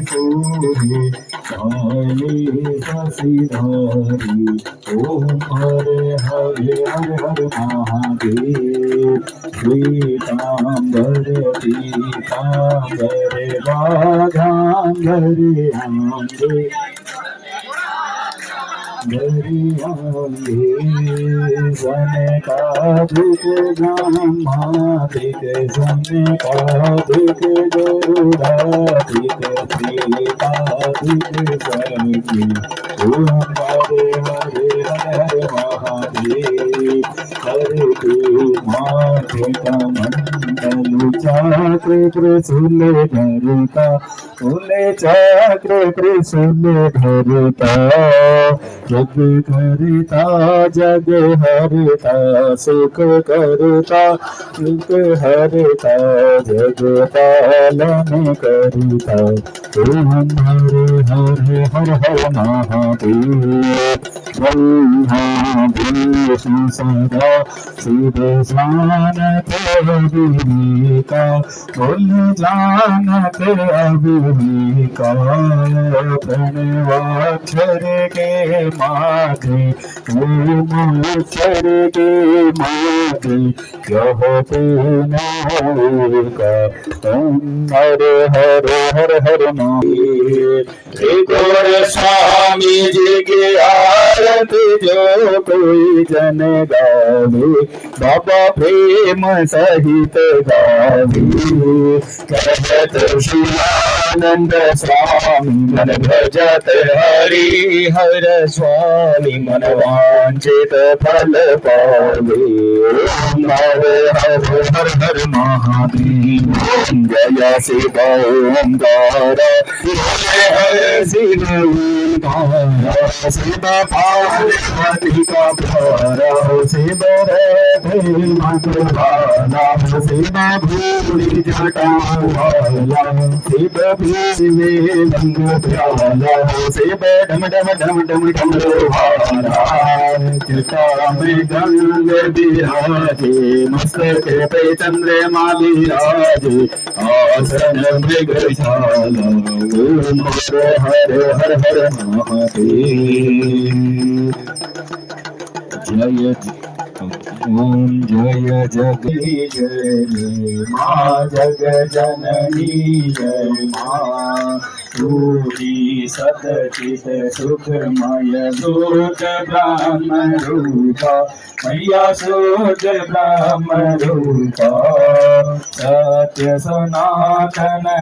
सूरी काली शशिधारी ओम हरे हरे हर हर महादेव श्वेतांबर पीतांबर राधांबर आंगे दरियांगे सनकादिक ब्रह्मादिक सनकादिक गरुडादिक प्रीतादिक सर्गे ओम हरे हरे हर महादेव हरे माथे का मंडल चक्र त्रिशूल धरता फूले चक्र त्रिशूल धरता जग करता जग हरता सुख करता सुख हरता जग पालन करता ओम हरे हरे हर हर महादेव ब्रह्मा विष्णु सदा शिव जानते अभिका बोल जानते अभिका प्रणवाक्षर के मागे ओमाक्षर के मागे यह का हरे हरे हर हर महादेव स्वामी जी की आरती जो कोई जन गावे बाबा प्रेम सहित गावे कहत शिवानंद स्वामी मन भजत हरि हर स्वामी मन वांछित फल पावे हरे हरे हर हर महादेव जय शिव ओंकार हर शिव ओंकार शिव पार्वती का प्यारा शिव रे मातृभाला शिव भूमि जटा वाला शिव भूमि रंग प्याला शिव डम डम डम डम डम हारा चिता में गंग बिराजे मस्तक पे चंद्रमा विराजे आसन मृगशाला ओम हरे हरे हर हर महादेव जय ओम जय जगदी जय माँ जग जननी जय माँ रूपी सतचित सुखमय सूत ब्रह्म रूपा मैया सूत ब्रह्म रूपा सत्य सनातन